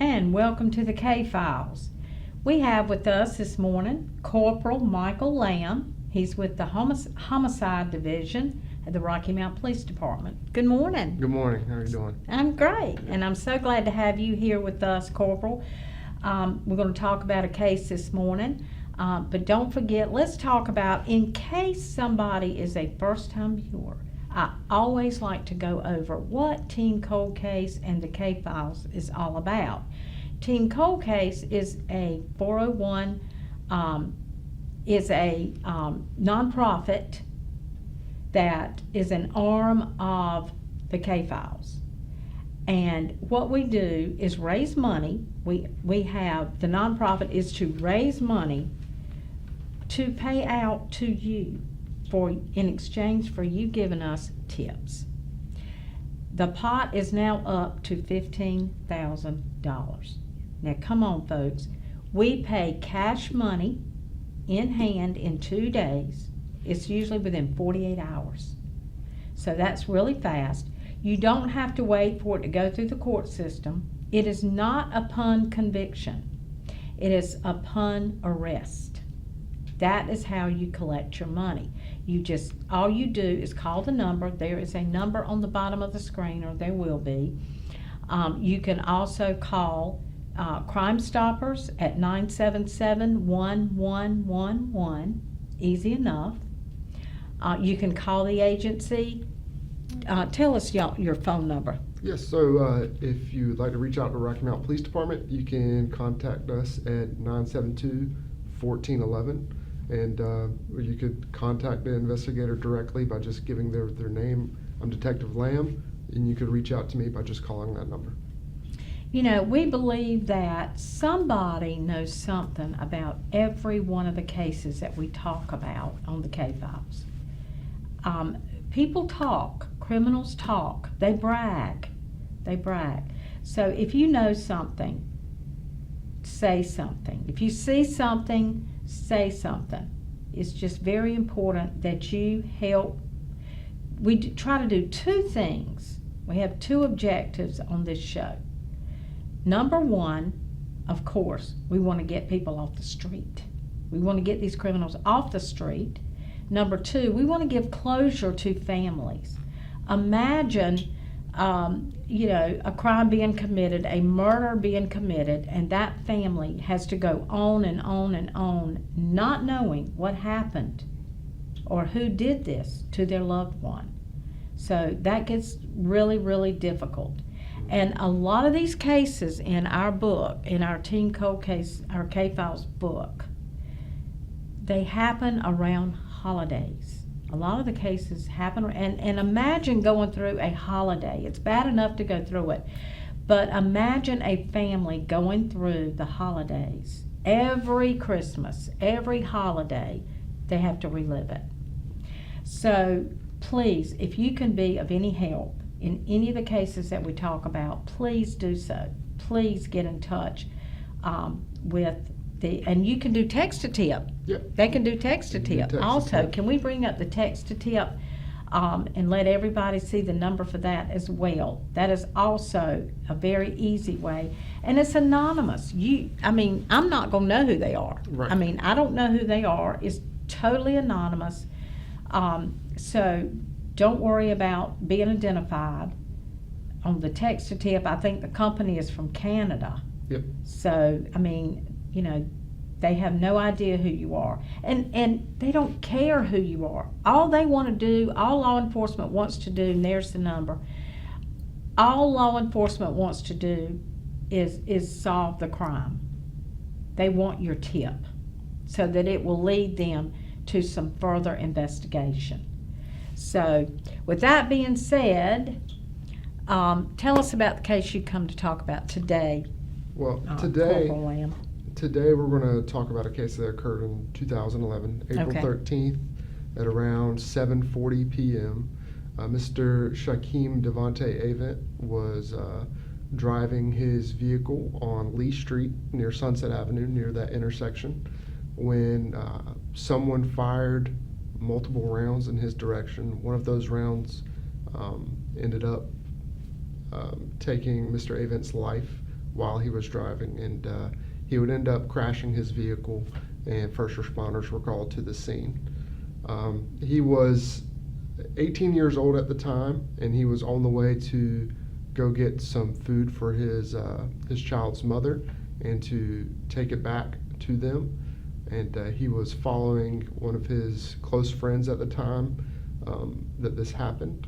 and welcome to the K-Files. We have with us this morning Corporal Michael Lamm. He's with the Homicide Division at the Rocky Mount Police Department. Good morning. Good morning. How are you doing? I'm great, and I'm so glad to have you here with us, Corporal. We're going to talk about a case this morning, but don't forget, let's talk about, in case somebody is a first-time viewer, I always like to go over what Team Cold Case and the K-Files is all about. Team Cold Case is a 401, is a nonprofit that is an arm of the K-Files. And what we do is raise money. We have, the nonprofit is to raise money to pay out to you in exchange for you giving us tips. The pot is now up to $15,000. Now come on, folks. We pay cash money in hand in 2 days. It's usually within 48 hours. So that's really fast. You don't have to wait for it to go through the court system. It is not upon conviction. It is upon arrest. That is how you collect your money. All you do is call the number. There is a number on the bottom of the screen, or there will be. You can also call Crime Stoppers at 977-1111. Easy enough. You can call the agency. Tell us your phone number. Yes, so if you'd like to reach out to Rocky Mount Police Department, you can contact us at 972-1411. And you could contact the investigator directly by just giving their name. I'm Detective Lamm, and you could reach out to me by just calling that number. You know, we believe that somebody knows something about every one of the cases that we talk about on the K-Files. People talk, criminals talk, they brag. So if you know something, say something. If you see something, say something. It's just very important that you help. We try to do two things. We have two objectives on this show. Number one, of course, we want to get people off the street. We want to get these criminals off the street. Number two, we want to give closure to families. Imagine a crime being committed, a murder being committed, and that family has to go on and on and on, not knowing what happened or who did this to their loved one. So that gets really, really difficult. And a lot of these cases in our book, in our Team Cold Case, our K-Files book, they happen around holidays. A lot of the cases happen, and imagine going through a holiday. It's bad enough to go through it, but imagine a family going through the holidays. Every Christmas, every holiday, they have to relive it. So please, if you can be of any help in any of the cases that we talk about, please do so. Please get in touch with and you can do text-to-tip. Yep. They can do text-to-tip. Also, can we bring up the text-to-tip and let everybody see the number for that as well? That is also a very easy way. And it's anonymous. I'm not going to know who they are. Right. I don't know who they are. It's totally anonymous. So don't worry about being identified. On the text-to-tip, I think the company is from Canada. Yep. So, they have no idea who you are. And they don't care who you are. All they want to do, all law enforcement wants to do, and there's the number, all law enforcement wants to do is solve the crime. They want your tip so that it will lead them to some further investigation. So, with that being said, tell us about the case you come to talk about today. Well, Corporal Lamm. Today we're going to talk about a case that occurred in 2011, April 13th at around 7:40 p.m. Mr. Shaquem Devontae Avent was driving his vehicle on Lee Street near Sunset Avenue, near that intersection, when someone fired multiple rounds in his direction. One of those rounds ended up taking Mr. Avent's life, while he was driving, and he would end up crashing his vehicle, and first responders were called to the scene. He was 18 years old at the time, and he was on the way to go get some food for his child's mother and to take it back to them. And he was following one of his close friends at the time that this happened.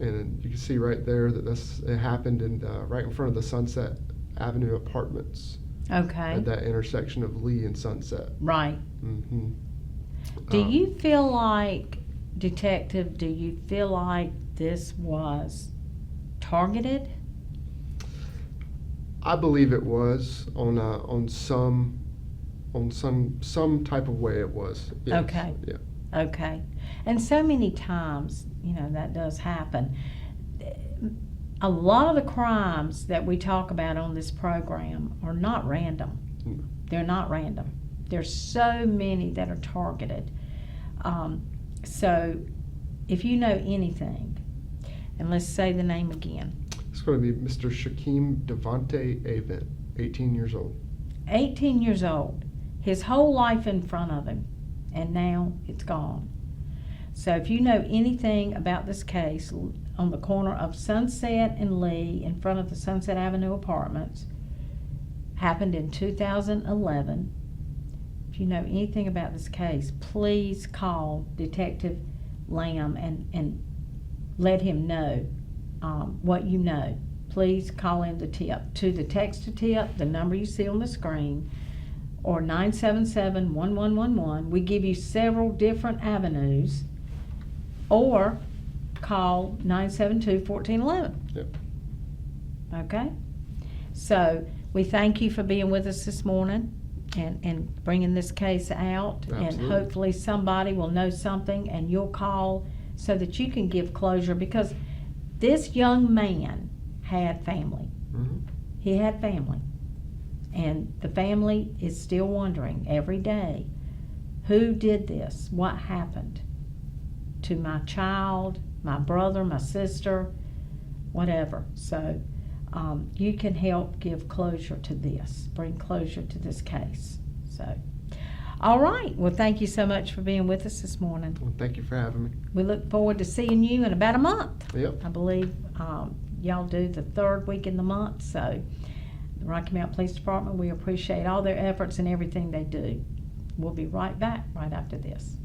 And you can see right there that it happened right in front of the Sunset Avenue apartments. Okay. At that intersection of Lee and Sunset. Right. Mm-hmm. Do you feel like, Detective, do you feel like this was targeted? I believe it was on some type of way it was. Yes. Okay. Yeah. Okay. And so many times, that does happen. A lot of the crimes that we talk about on this program are not random. Mm. They're not random. There's so many that are targeted. So if you know anything, and let's say the name again. It's going to be Mr. Shaquem Devontae Avent, 18 years old. 18 years old. His whole life in front of him, and now it's gone. So if you know anything about this case, on the corner of Sunset and Lee, in front of the Sunset Avenue apartments, happened in 2011. If you know anything about this case, please call Detective Lamm and let him know what you know. Please call in the tip to the text to tip, the number you see on the screen, or 977-1111. We give you several different avenues, or call 972-1411. Yep. Okay? So we thank you for being with us this morning and bringing this case out. Absolutely. And hopefully somebody will know something and you'll call so that you can give closure, because this young man had family. Mm-hmm. He had family. And the family is still wondering every day, who did this? What happened to my child, my brother, my sister, whatever. So you can help give closure to this, bring closure to this case. So, all right. Well, thank you so much for being with us this morning. Well, thank you for having me. We look forward to seeing you in about a month. Yep. I believe y'all do the third week in the month. So the Rocky Mount Police Department, we appreciate all their efforts and everything they do. We'll be right back right after this.